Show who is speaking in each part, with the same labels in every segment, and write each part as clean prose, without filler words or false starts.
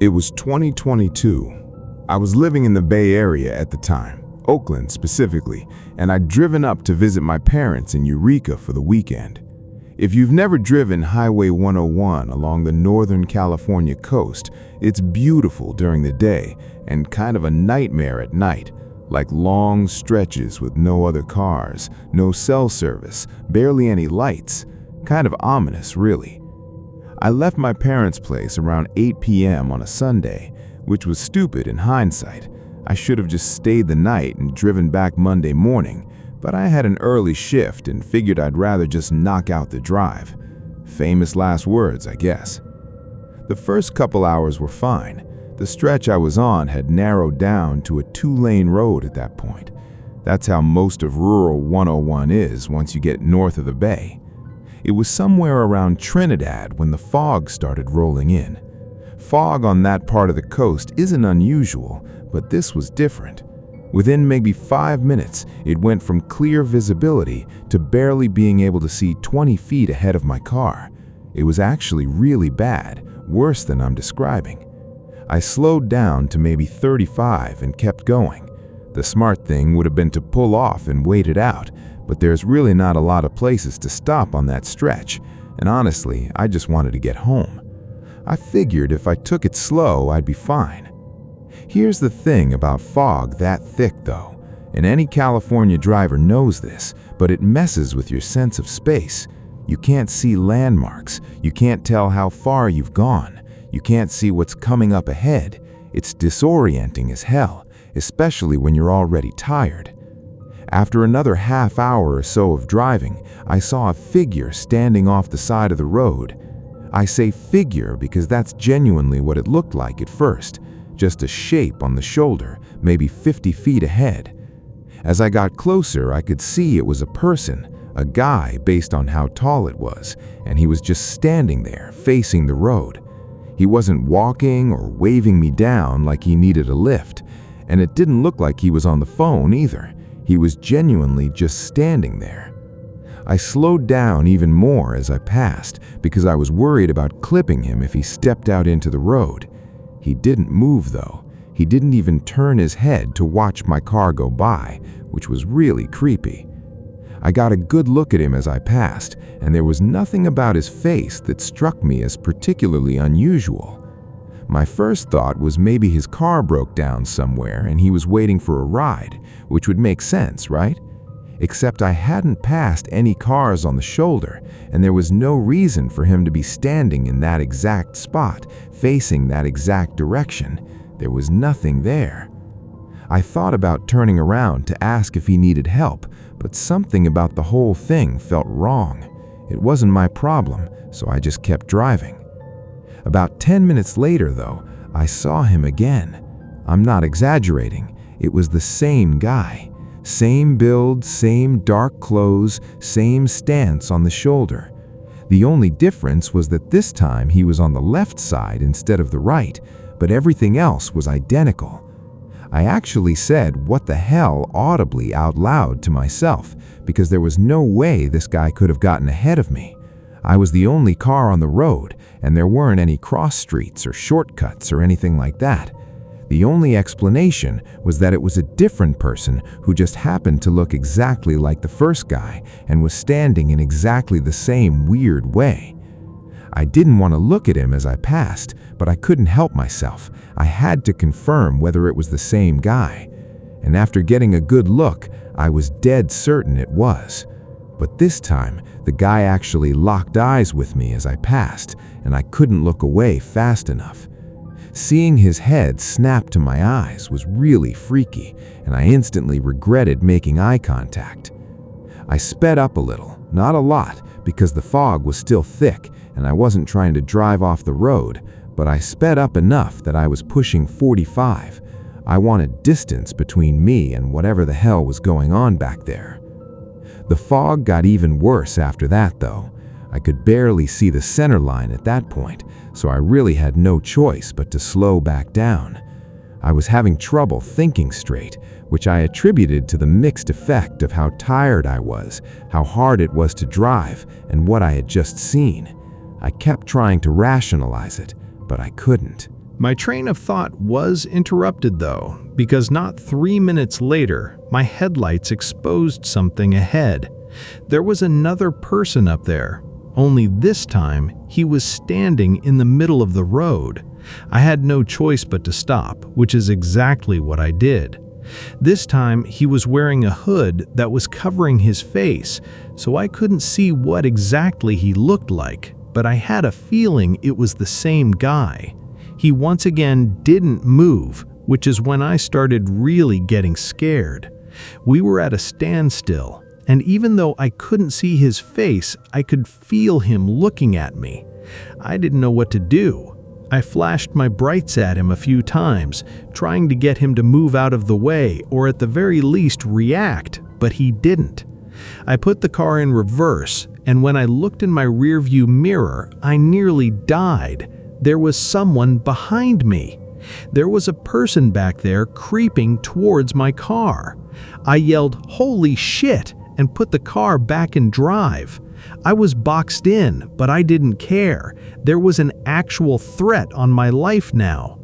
Speaker 1: It was 2022. I was living in the Bay Area at the time, Oakland specifically, and I'd driven up to visit my parents in Eureka for the weekend. If you've never driven Highway 101 along the Northern California coast, it's beautiful during the day and kind of a nightmare at night, like long stretches with no other cars, no cell service, barely any lights. Kind of ominous, really. I left my parents' place around 8 p.m. on a Sunday, which was stupid in hindsight. I should have just stayed the night and driven back Monday morning, but I had an early shift and figured I'd rather just knock out the drive. Famous last words, I guess. The first couple hours were fine. The stretch I was on had narrowed down to a 2-lane road at that point. That's how most of rural 101 is once you get north of the bay. It was somewhere around Trinidad when the fog started rolling in. Fog on that part of the coast isn't unusual, but this was different. Within maybe 5 minutes, it went from clear visibility to barely being able to see 20 feet ahead of my car. It was actually really bad, worse than I'm describing. I slowed down to maybe 35 and kept going. The smart thing would have been to pull off and wait it out, but there's really not a lot of places to stop on that stretch, and honestly, I just wanted to get home. I figured if I took it slow, I'd be fine. Here's the thing about fog that thick though, and any California driver knows this, but it messes with your sense of space. You can't see landmarks, you can't tell how far you've gone, you can't see what's coming up ahead. It's disorienting as hell, especially when you're already tired. After another half hour or so of driving, I saw a figure standing off the side of the road. I say figure because that's genuinely what it looked like at first, just a shape on the shoulder, maybe 50 feet ahead. As I got closer, I could see it was a person, a guy based on how tall it was, and he was just standing there, facing the road. He wasn't walking or waving me down like he needed a lift, and it didn't look like he was on the phone either. He was genuinely just standing there. I slowed down even more as I passed because I was worried about clipping him if he stepped out into the road. He didn't move though. He didn't even turn his head to watch my car go by, which was really creepy. I got a good look at him as I passed, and there was nothing about his face that struck me as particularly unusual. My first thought was maybe his car broke down somewhere and he was waiting for a ride, which would make sense, right? Except I hadn't passed any cars on the shoulder, and there was no reason for him to be standing in that exact spot, facing that exact direction. There was nothing there. I thought about turning around to ask if he needed help, but something about the whole thing felt wrong. It wasn't my problem, so I just kept driving. About 10 minutes later, though, I saw him again. I'm not exaggerating. It was the same guy. Same build, same dark clothes, same stance on the shoulder. The only difference was that this time he was on the left side instead of the right, but everything else was identical. I actually said, "What the hell," audibly out loud to myself, because there was no way this guy could have gotten ahead of me. I was the only car on the road, and there weren't any cross streets or shortcuts or anything like that. The only explanation was that it was a different person who just happened to look exactly like the first guy and was standing in exactly the same weird way. I didn't want to look at him as I passed, but I couldn't help myself. I had to confirm whether it was the same guy. And after getting a good look, I was dead certain it was. But this time, the guy actually locked eyes with me as I passed, and I couldn't look away fast enough. Seeing his head snap to my eyes was really freaky, and I instantly regretted making eye contact. I sped up a little, not a lot, because the fog was still thick and I wasn't trying to drive off the road, but I sped up enough that I was pushing 45. I wanted distance between me and whatever the hell was going on back there. The fog got even worse after that, though. I could barely see the center line at that point, so I really had no choice but to slow back down. I was having trouble thinking straight, which I attributed to the mixed effect of how tired I was, how hard it was to drive, and what I had just seen. I kept trying to rationalize it, but I couldn't.
Speaker 2: My train of thought was interrupted though, because not 3 minutes later, my headlights exposed something ahead. There was another person up there, only this time he was standing in the middle of the road. I had no choice but to stop, which is exactly what I did. This time he was wearing a hood that was covering his face, so I couldn't see what exactly he looked like, but I had a feeling it was the same guy. He once again didn't move, which is when I started really getting scared. We were at a standstill, and even though I couldn't see his face, I could feel him looking at me. I didn't know what to do. I flashed my brights at him a few times, trying to get him to move out of the way or at the very least react, but he didn't. I put the car in reverse, and when I looked in my rearview mirror, I nearly died. There was someone behind me. There was a person back there creeping towards my car. I yelled, "Holy shit!" and put the car back in drive. I was boxed in, but I didn't care. There was an actual threat on my life now.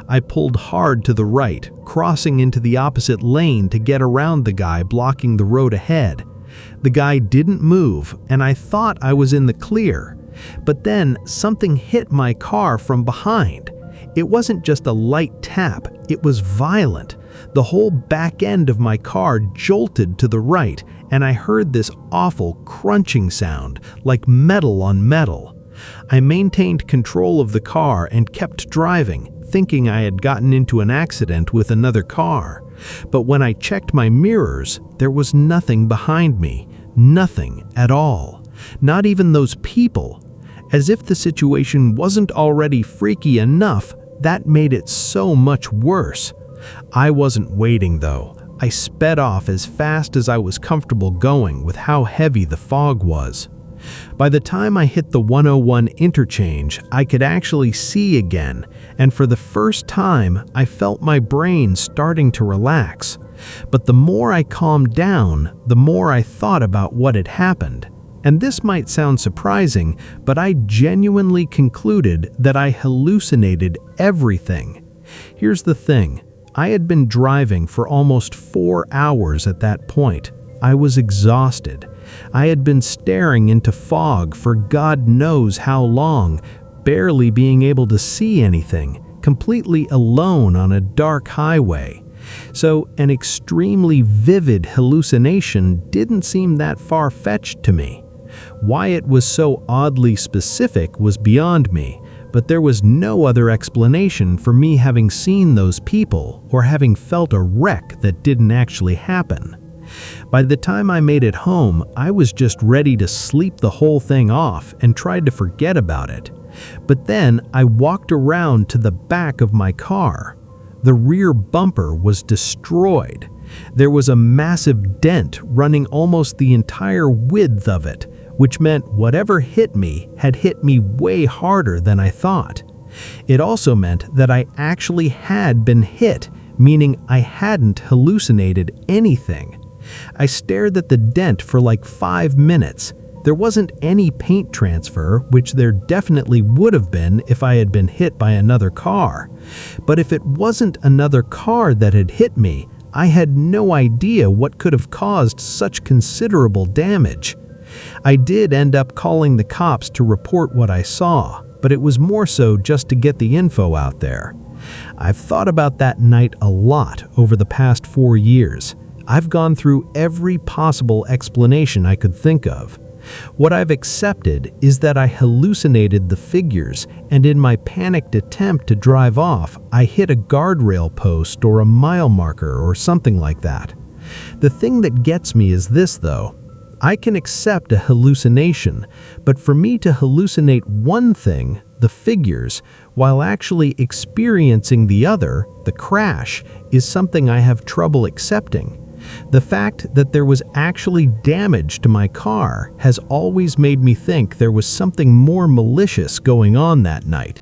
Speaker 2: I pulled hard to the right, crossing into the opposite lane to get around the guy blocking the road ahead. The guy didn't move, and I thought I was in the clear. But then something hit my car from behind. It wasn't just a light tap, it was violent. The whole back end of my car jolted to the right, and I heard this awful crunching sound, like metal on metal. I maintained control of the car and kept driving, thinking I had gotten into an accident with another car. But when I checked my mirrors, there was nothing behind me. Nothing at all. Not even those people. As if the situation wasn't already freaky enough, that made it so much worse. I wasn't waiting though. I sped off as fast as I was comfortable going with how heavy the fog was. By the time I hit the 101 interchange, I could actually see again, and for the first time, I felt my brain starting to relax. But the more I calmed down, the more I thought about what had happened. And this might sound surprising, but I genuinely concluded that I hallucinated everything. Here's the thing. I had been driving for almost 4 hours at that point. I was exhausted. I had been staring into fog for God knows how long, barely being able to see anything, completely alone on a dark highway. So an extremely vivid hallucination didn't seem that far-fetched to me. Why it was so oddly specific was beyond me, but there was no other explanation for me having seen those people or having felt a wreck that didn't actually happen. By the time I made it home, I was just ready to sleep the whole thing off and tried to forget about it. But then I walked around to the back of my car. The rear bumper was destroyed. There was a massive dent running almost the entire width of it, which meant whatever hit me had hit me way harder than I thought. It also meant that I actually had been hit, meaning I hadn't hallucinated anything. I stared at the dent for like 5 minutes. There wasn't any paint transfer, which there definitely would have been if I had been hit by another car. But if it wasn't another car that had hit me, I had no idea what could have caused such considerable damage. I did end up calling the cops to report what I saw, but it was more so just to get the info out there. I've thought about that night a lot over the past 4 years. I've gone through every possible explanation I could think of. What I've accepted is that I hallucinated the figures, and in my panicked attempt to drive off, I hit a guardrail post or a mile marker or something like that. The thing that gets me is this though. I can accept a hallucination, but for me to hallucinate one thing, the figures, while actually experiencing the other, the crash, is something I have trouble accepting. The fact that there was actually damage to my car has always made me think there was something more malicious going on that night.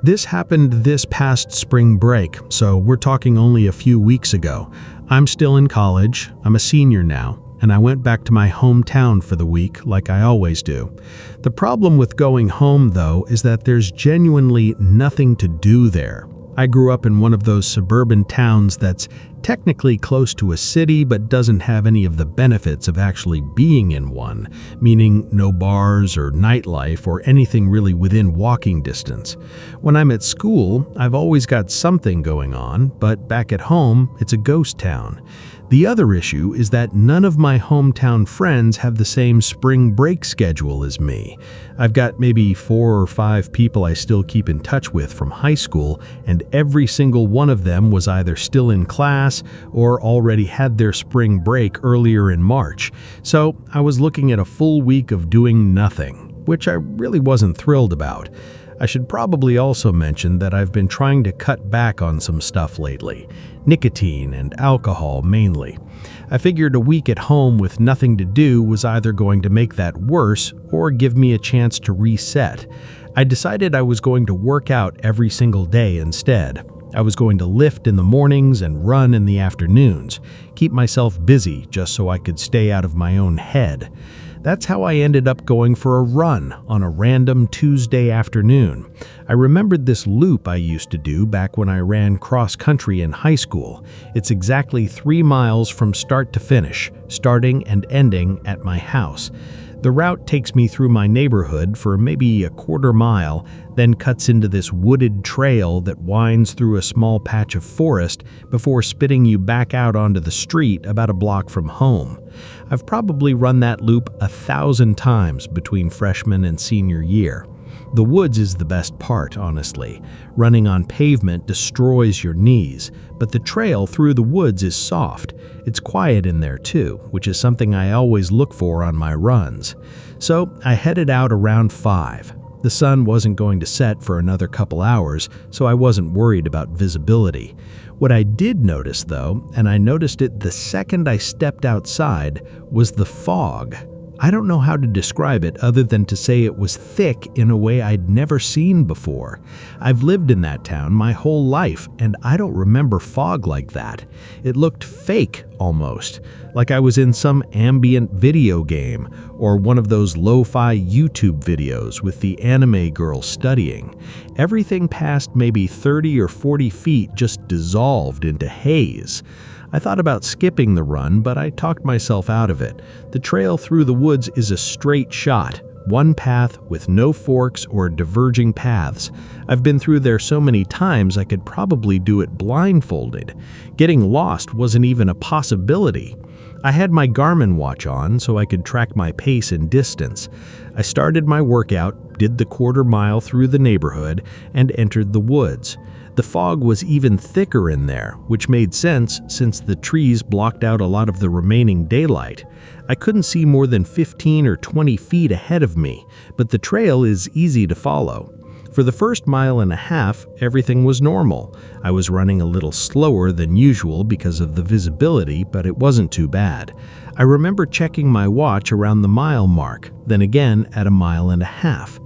Speaker 2: This happened this past spring break, so we're talking only a few weeks ago. I'm still in college, I'm a senior now, and I went back to my hometown for the week like I always do. The problem with going home, though, is that there's genuinely nothing to do there. I grew up in one of those suburban towns that's technically close to a city but doesn't have any of the benefits of actually being in one, meaning no bars or nightlife or anything really within walking distance. When I'm at school, I've always got something going on, but back at home, it's a ghost town. The other issue is that none of my hometown friends have the same spring break schedule as me. I've got maybe 4 or 5 people I still keep in touch with from high school, and every single one of them was either still in class or already had their spring break earlier in March. So I was looking at a full week of doing nothing, which I really wasn't thrilled about. I should probably also mention that I've been trying to cut back on some stuff lately. Nicotine and alcohol mainly. I figured a week at home with nothing to do was either going to make that worse or give me a chance to reset. I decided I was going to work out every single day instead. I was going to lift in the mornings and run in the afternoons, keep myself busy just so I could stay out of my own head. That's how I ended up going for a run on a random Tuesday afternoon. I remembered this loop I used to do back when I ran cross-country in high school. It's exactly 3 miles from start to finish, starting and ending at my house. The route takes me through my neighborhood for maybe a quarter mile, then cuts into this wooded trail that winds through a small patch of forest before spitting you back out onto the street about a block from home. I've probably run that loop 1,000 times between freshman and senior year. The woods is the best part, honestly. Running on pavement destroys your knees, but the trail through the woods is soft. It's quiet in there too, which is something I always look for on my runs. So I headed out around 5. The sun wasn't going to set for another couple hours, so I wasn't worried about visibility. What I did notice, though, and I noticed it the second I stepped outside, was the fog. I don't know how to describe it other than to say it was thick in a way I'd never seen before. I've lived in that town my whole life, and I don't remember fog like that. It looked fake, almost, like I was in some ambient video game or one of those lo-fi YouTube videos with the anime girl studying. Everything past maybe 30 or 40 feet just dissolved into haze. I thought about skipping the run, but I talked myself out of it. The trail through the woods is a straight shot, one path with no forks or diverging paths. I've been through there so many times I could probably do it blindfolded. Getting lost wasn't even a possibility. I had my Garmin watch on so I could track my pace and distance. I started my workout, did the quarter mile through the neighborhood, and entered the woods. The fog was even thicker in there, which made sense since the trees blocked out a lot of the remaining daylight. I couldn't see more than 15 or 20 feet ahead of me, but the trail is easy to follow. For the first mile and a half, everything was normal. I was running a little slower than usual because of the visibility, but it wasn't too bad. I remember checking my watch around the mile mark, then again at a mile and a half.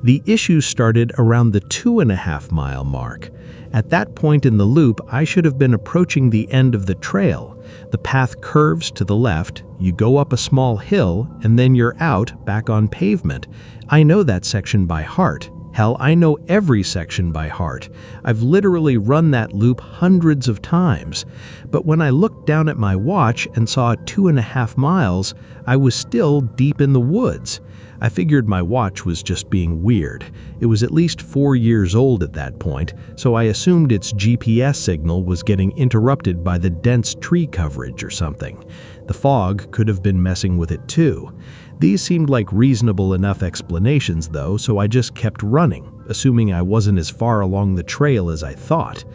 Speaker 2: The issue started around the 2.5 mile mark. At that point in the loop, I should have been approaching the end of the trail. The path curves to the left, you go up a small hill, and then you're out back on pavement. I know that section by heart. Hell, I know every section by heart. I've literally run that loop hundreds of times. But when I looked down at my watch and saw 2.5 miles, I was still deep in the woods. I figured my watch was just being weird. It was at least 4 years old at that point, so I assumed its GPS signal was getting interrupted by the dense tree coverage or something. The fog could have been messing with it too. These seemed like reasonable enough explanations though, so I just kept running, assuming I wasn't as far along the trail as I thought.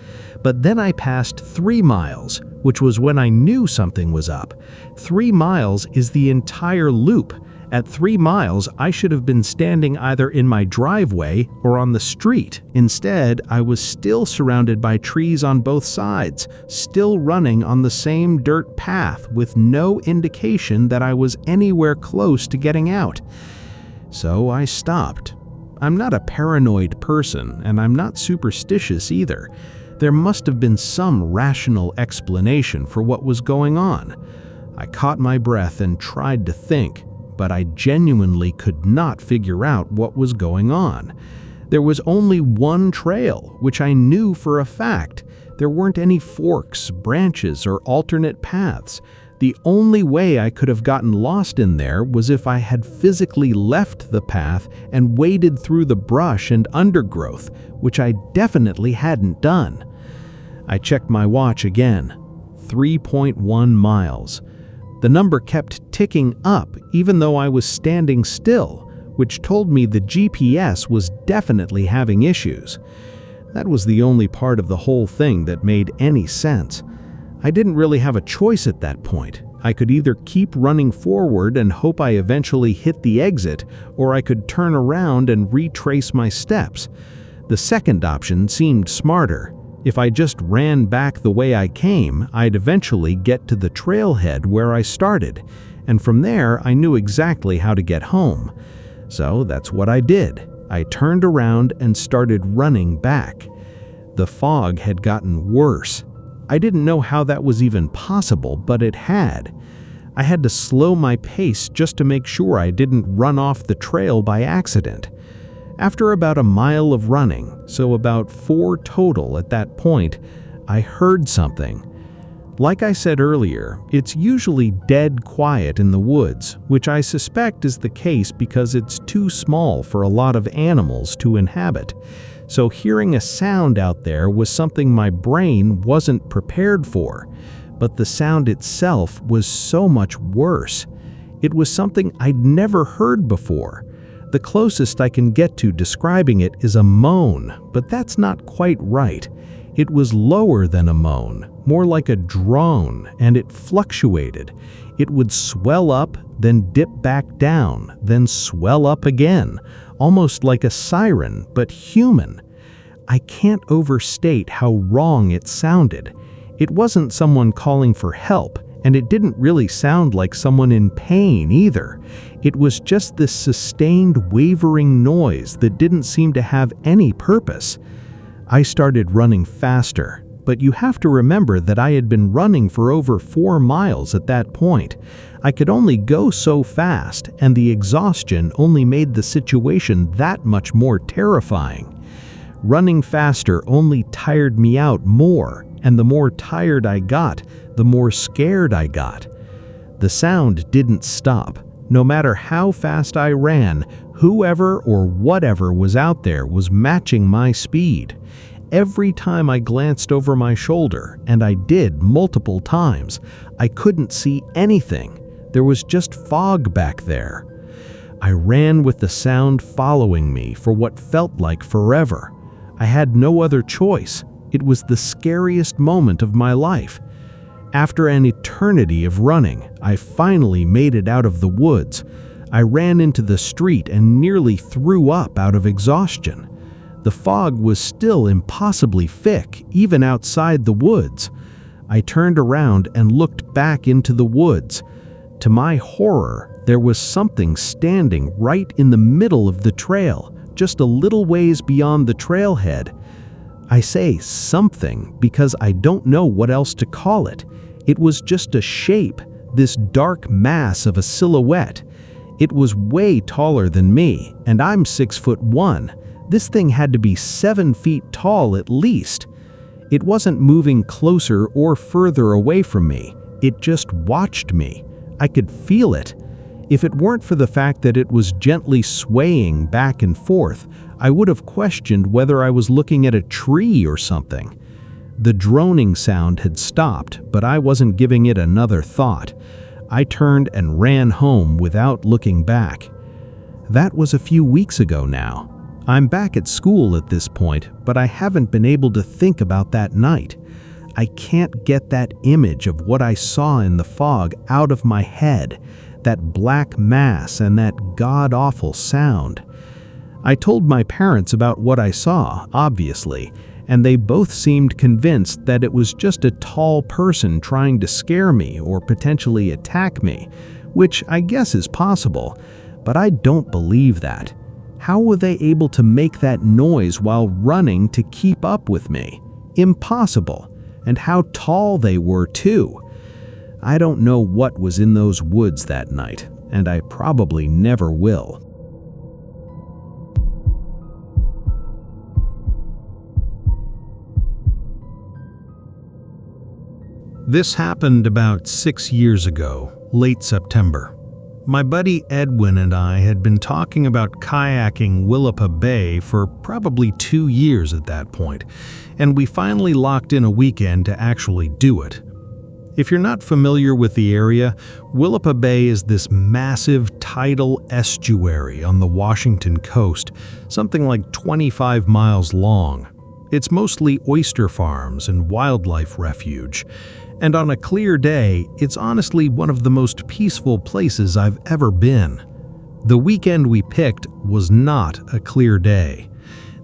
Speaker 2: But then I passed 3 miles, which was when I knew something was up. 3 miles is the entire loop. At 3 miles, I should have been standing either in my driveway or on the street. Instead, I was still surrounded by trees on both sides, still running on the same dirt path with no indication that I was anywhere close to getting out. So I stopped. I'm not a paranoid person, and I'm not superstitious either. There must have been some rational explanation for what was going on. I caught my breath and tried to think, but I genuinely could not figure out what was going on. There was only one trail, which I knew for a fact. There weren't any forks, branches, or alternate paths. The only way I could have gotten lost in there was if I had physically left the path and waded through the brush and undergrowth, which I definitely hadn't done. I checked my watch again. 3.1 miles. The number kept ticking up even though I was standing still, which told me the GPS was definitely having issues. That was the only part of the whole thing that made any sense. I didn't really have a choice at that point. I could either keep running forward and hope I eventually hit the exit, or I could turn around and retrace my steps. The second option seemed smarter. If I just ran back the way I came, I'd eventually get to the trailhead where I started, and from there I knew exactly how to get home. So that's what I did. I turned around and started running back. The fog had gotten worse. I didn't know how that was even possible, but it had. I had to slow my pace just to make sure I didn't run off the trail by accident. After about a mile of running, so about 4 total at that point, I heard something. Like I said earlier, it's usually dead quiet in the woods, which I suspect is the case because it's too small for a lot of animals to inhabit. So hearing a sound out there was something my brain wasn't prepared for. But the sound itself was so much worse. It was something I'd never heard before. The closest I can get to describing it is a moan, but that's not quite right. It was lower than a moan, more like a drone, and it fluctuated. It would swell up, then dip back down, then swell up again, almost like a siren, but human. I can't overstate how wrong it sounded. It wasn't someone calling for help, and it didn't really sound like someone in pain either. It was just this sustained, wavering noise that didn't seem to have any purpose. I started running faster, but you have to remember that I had been running for over 4 miles at that point. I could only go so fast, and the exhaustion only made the situation that much more terrifying. Running faster only tired me out more, and the more tired I got, the more scared I got. The sound didn't stop. No matter how fast I ran, whoever or whatever was out there was matching my speed. Every time I glanced over my shoulder, and I did multiple times, I couldn't see anything. There was just fog back there. I ran with the sound following me for what felt like forever. I had no other choice. It was the scariest moment of my life. After an eternity of running, I finally made it out of the woods. I ran into the street and nearly threw up out of exhaustion. The fog was still impossibly thick, even outside the woods. I turned around and looked back into the woods. To my horror, there was something standing right in the middle of the trail, just a little ways beyond the trailhead. I say something because I don't know what else to call it. It was just a shape, this dark mass of a silhouette. It was way taller than me, and I'm 6'1". This thing had to be 7 feet tall at least. It wasn't moving closer or further away from me. It just watched me. I could feel it. If it weren't for the fact that it was gently swaying back and forth, I would have questioned whether I was looking at a tree or something. The droning sound had stopped, but I wasn't giving it another thought. I turned and ran home without looking back. That was a few weeks ago now. I'm back at school at this point, but I haven't been able to think about that night. I can't get that image of what I saw in the fog out of my head, that black mass and that god-awful sound. I told my parents about what I saw, obviously, and they both seemed convinced that it was just a tall person trying to scare me or potentially attack me, which I guess is possible, but I don't believe that. How were they able to make that noise while running to keep up with me? Impossible. And how tall they were, too. I don't know what was in those woods that night, and I probably never will. This happened about 6 years ago, late September. My buddy Edwin and I had been talking about kayaking Willapa Bay for probably 2 years at that point, and we finally locked in a weekend to actually do it. If you're not familiar with the area, Willapa Bay is this massive tidal estuary on the Washington coast, something like 25 miles long. It's mostly oyster farms and wildlife refuge. And on a clear day, it's honestly one of the most peaceful places I've ever been. The weekend we picked was not a clear day.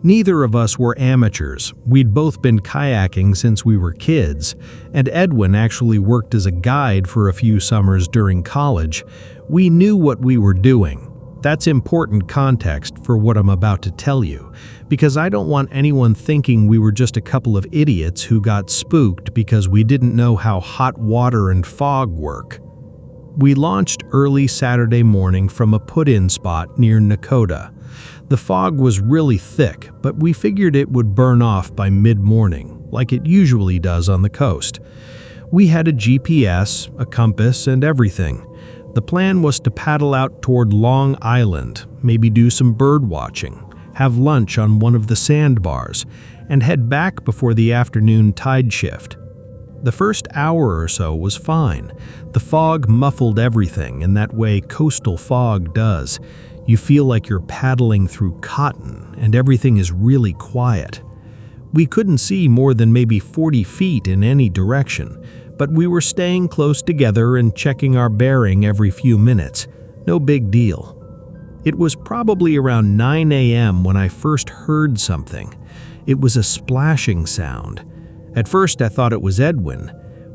Speaker 2: Neither of us were amateurs. We'd both been kayaking since we were kids, and Edwin actually worked as a guide for a few summers during college. We knew what we were doing. That's important context for what I'm about to tell you, because I don't want anyone thinking we were just a couple of idiots who got spooked because we didn't know how hot water and fog work. We launched early Saturday morning from a put-in spot near Nakota. The fog was really thick, but we figured it would burn off by mid-morning, like it usually does on the coast. We had a GPS, a compass, and everything. The plan was to paddle out toward Long Island, maybe do some bird watching, have lunch on one of the sandbars, and head back before the afternoon tide shift. The first hour or so was fine. The fog muffled everything, in that way coastal fog does. You feel like you're paddling through cotton, and everything is really quiet. We couldn't see more than maybe 40 feet in any direction, but we were staying close together and checking our bearing every few minutes. No big deal. It was probably around 9 a.m. when I first heard something. It was a splashing sound. At first I thought it was Edwin.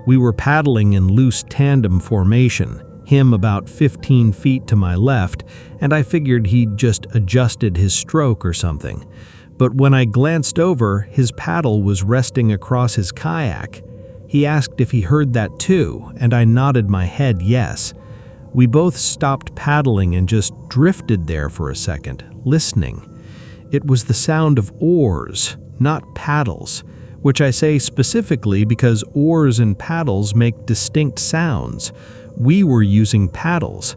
Speaker 2: We were paddling in loose tandem formation, him about 15 feet to my left, and I figured he'd just adjusted his stroke or something. But when I glanced over, his paddle was resting across his kayak. He asked if he heard that too, and I nodded my head yes. We both stopped paddling and just drifted there for a second, listening. It was the sound of oars, not paddles, which I say specifically because oars and paddles make distinct sounds. We were using paddles.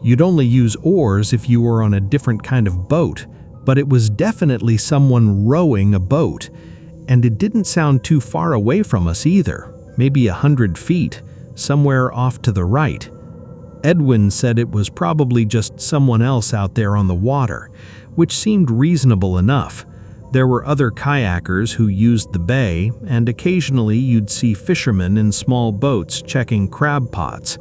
Speaker 2: You'd only use oars if you were on a different kind of boat, but it was definitely someone rowing a boat, and it didn't sound too far away from us either. Maybe 100 feet, somewhere off to the right. Edwin said it was probably just someone else out there on the water, which seemed reasonable enough. There were other kayakers who used the bay, and occasionally you'd see fishermen in small boats checking crab pots.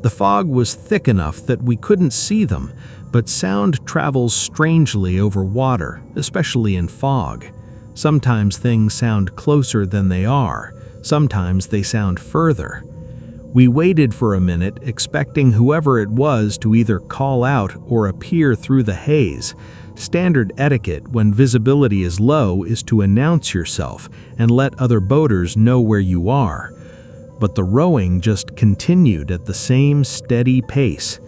Speaker 2: The fog was thick enough that we couldn't see them, but sound travels strangely over water, especially in fog. Sometimes things sound closer than they are. Sometimes they sound further. We waited for a minute, expecting whoever it was to either call out or appear through the haze. Standard etiquette when visibility is low is to announce yourself and let other boaters know where you are. But the rowing just continued at the same steady pace.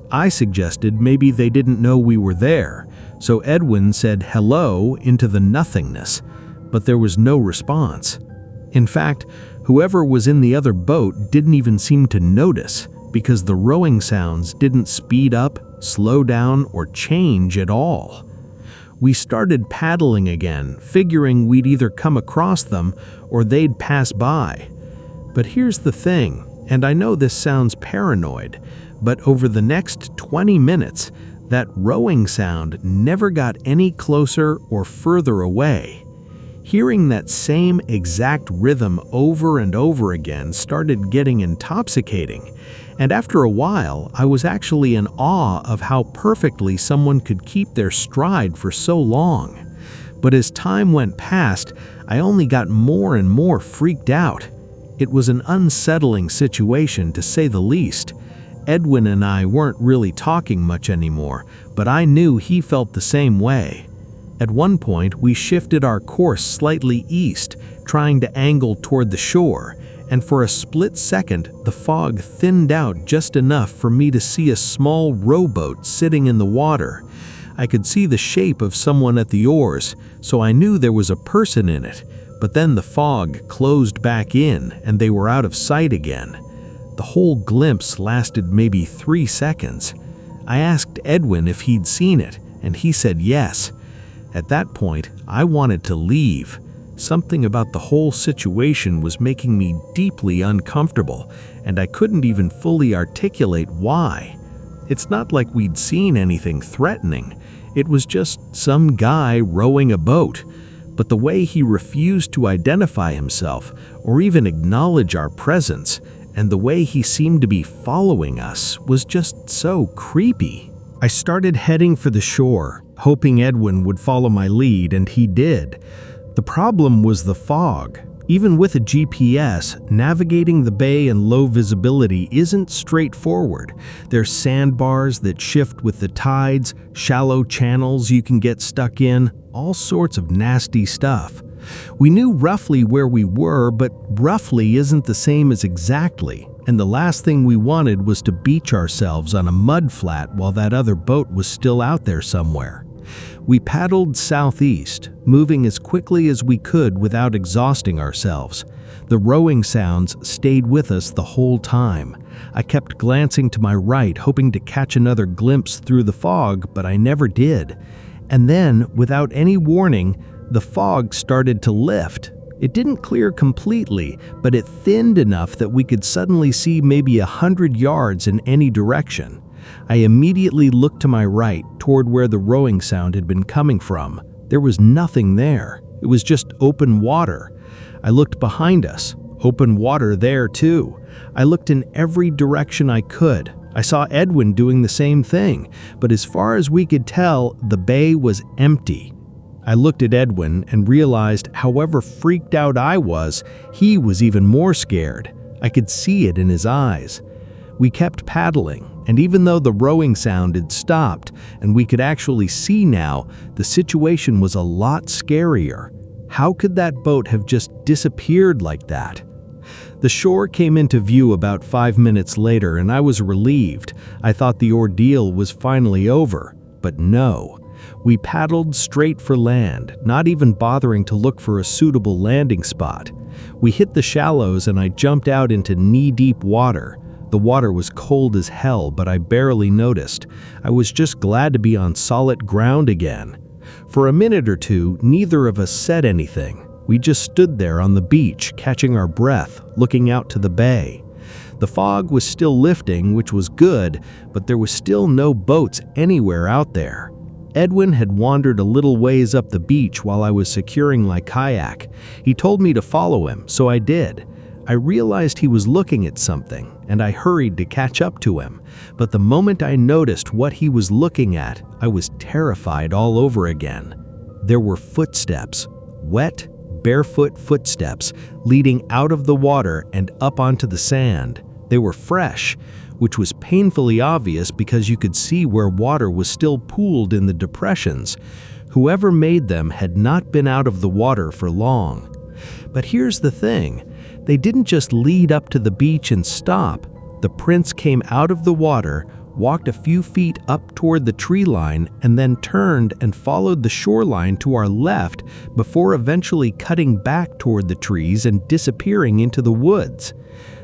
Speaker 2: I suggested maybe they didn't know we were there, so Edwin said hello into the nothingness, but there was no response. In fact, whoever was in the other boat didn't even seem to notice because the rowing sounds didn't speed up, slow down, or change at all. We started paddling again, figuring we'd either come across them or they'd pass by. But here's the thing, and I know this sounds paranoid, but over the next 20 minutes, that rowing sound never got any closer or further away. Hearing that same exact rhythm over and over again started getting intoxicating, and after a while, I was actually in awe of how perfectly someone could keep their stride for so long. But as time went past, I only got more and more freaked out. It was an unsettling situation, to say the least. Edwin and I weren't really talking much anymore, but I knew he felt the same way. At one point, we shifted our course slightly east, trying to angle toward the shore, and for a split second, the fog thinned out just enough for me to see a small rowboat sitting in the water. I could see the shape of someone at the oars, so I knew there was a person in it, but then the fog closed back in and they were out of sight again. The whole glimpse lasted maybe 3 seconds. I asked Edwin if he'd seen it, and he said yes. At that point, I wanted to leave. Something about the whole situation was making me deeply uncomfortable, and I couldn't even fully articulate why. It's not like we'd seen anything threatening. It was just some guy rowing a boat. But the way he refused to identify himself or even acknowledge our presence, and the way he seemed to be following us, was just so creepy. I started heading for the shore, hoping Edwin would follow my lead, and he did. The problem was the fog. Even with a GPS, navigating the bay in low visibility isn't straightforward. There's sandbars that shift with the tides, shallow channels you can get stuck in, all sorts of nasty stuff. We knew roughly where we were, but roughly isn't the same as exactly, and the last thing we wanted was to beach ourselves on a mud flat while that other boat was still out there somewhere. We paddled southeast, moving as quickly as we could without exhausting ourselves. The rowing sounds stayed with us the whole time. I kept glancing to my right, hoping to catch another glimpse through the fog, but I never did. And then, without any warning, the fog started to lift. It didn't clear completely, but it thinned enough that we could suddenly see maybe 100 yards in any direction. I immediately looked to my right, toward where the rowing sound had been coming from. There was nothing there. It was just open water. I looked behind us. Open water there, too. I looked in every direction I could. I saw Edwin doing the same thing, but as far as we could tell, the bay was empty. I looked at Edwin and realized however freaked out I was, he was even more scared. I could see it in his eyes. We kept paddling, and even though the rowing sound had stopped and we could actually see now, the situation was a lot scarier. How could that boat have just disappeared like that? The shore came into view about 5 minutes later, and I was relieved. I thought the ordeal was finally over, but no. We paddled straight for land, not even bothering to look for a suitable landing spot. We hit the shallows and I jumped out into knee-deep water. The water was cold as hell, but I barely noticed. I was just glad to be on solid ground again. For a minute or two, neither of us said anything. We just stood there on the beach, catching our breath, looking out to the bay. The fog was still lifting, which was good, but there was still no boats anywhere out there. Edwin had wandered a little ways up the beach while I was securing my kayak. He told me to follow him, so I did. I realized he was looking at something, and I hurried to catch up to him. But the moment I noticed what he was looking at, I was terrified all over again. There were footsteps, wet, barefoot footsteps, leading out of the water and up onto the sand. They were fresh, which was painfully obvious because you could see where water was still pooled in the depressions. Whoever made them had not been out of the water for long. But here's the thing. They didn't just lead up to the beach and stop. The prints came out of the water, walked a few feet up toward the tree line, and then turned and followed the shoreline to our left before eventually cutting back toward the trees and disappearing into the woods.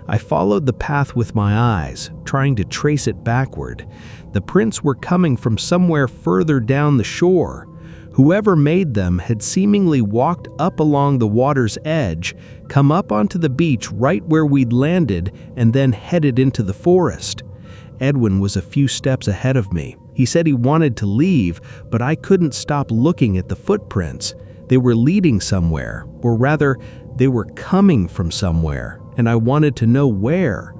Speaker 2: I followed the path with my eyes, trying to trace it backward. The prints were coming from somewhere further down the shore. Whoever made them had seemingly walked up along the water's edge, come up onto the beach right where we'd landed, and then headed into the forest. Edwin was a few steps ahead of me. He said he wanted to leave, but I couldn't stop looking at the footprints. They were leading somewhere, or rather, they were coming from somewhere, and I wanted to know where.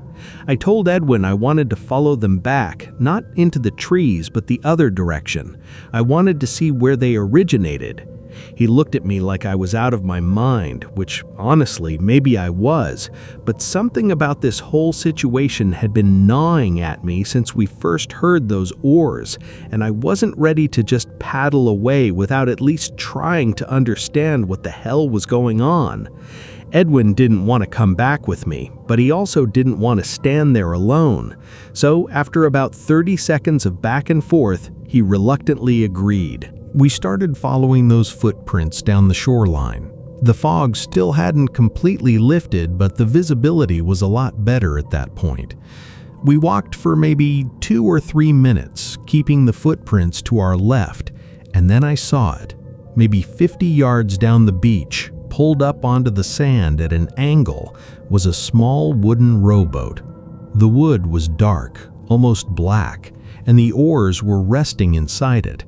Speaker 2: I told Edwin I wanted to follow them back, not into the trees, but the other direction. I wanted to see where they originated. He looked at me like I was out of my mind, which honestly, maybe I was, but something about this whole situation had been gnawing at me since we first heard those oars, and I wasn't ready to just paddle away without at least trying to understand what the hell was going on. Edwin didn't want to come back with me, but he also didn't want to stand there alone. So after about 30 seconds of back and forth, he reluctantly agreed. We started following those footprints down the shoreline. The fog still hadn't completely lifted, but the visibility was a lot better at that point. We walked for maybe 2 or 3 minutes, keeping the footprints to our left, and then I saw it, maybe 50 yards down the beach. Pulled up onto the sand at an angle was a small wooden rowboat. The wood was dark, almost black, and the oars were resting inside it.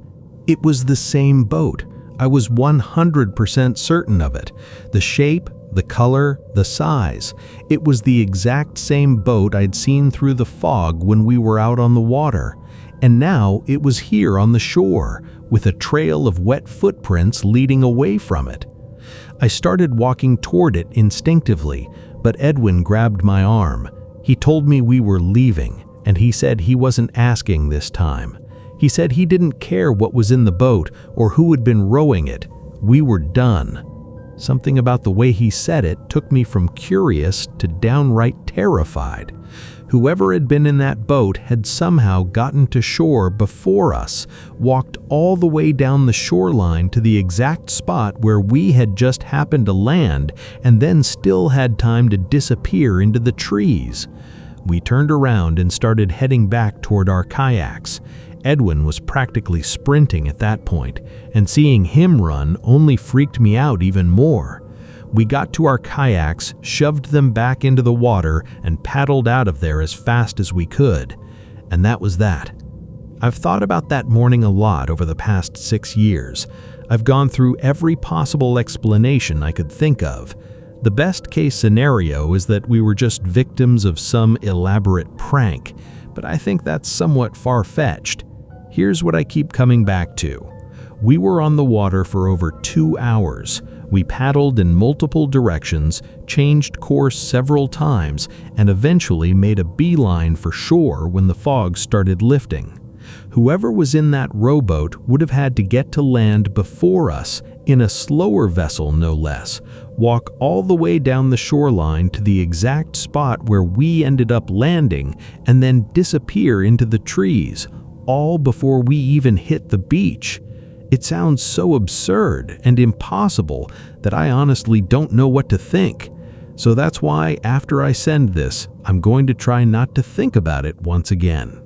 Speaker 2: It was the same boat. I was 100% certain of it. The shape, the color, the size. It was the exact same boat I'd seen through the fog when we were out on the water. And now it was here on the shore, with a trail of wet footprints leading away from it. I started walking toward it instinctively, but Edwin grabbed my arm. He told me we were leaving, and he said he wasn't asking this time. He said he didn't care what was in the boat or who had been rowing it. We were done. Something about the way he said it took me from curious to downright terrified. Whoever had been in that boat had somehow gotten to shore before us, walked all the way down the shoreline to the exact spot where we had just happened to land, and then still had time to disappear into the trees. We turned around and started heading back toward our kayaks. Edwin was practically sprinting at that point, and seeing him run only freaked me out even more. We got to our kayaks, shoved them back into the water, and paddled out of there as fast as we could. And that was that. I've thought about that morning a lot over the past 6 years. I've gone through every possible explanation I could think of. The best case scenario is that we were just victims of some elaborate prank, but I think that's somewhat far-fetched. Here's what I keep coming back to. We were on the water for over 2 hours. We paddled in multiple directions, changed course several times, and eventually made a beeline for shore when the fog started lifting. Whoever was in that rowboat would have had to get to land before us, in a slower vessel no less, walk all the way down the shoreline to the exact spot where we ended up landing, and then disappear into the trees, all before we even hit the beach. It sounds so absurd and impossible that I honestly don't know what to think. So that's why after I send this, I'm going to try not to think about it once again.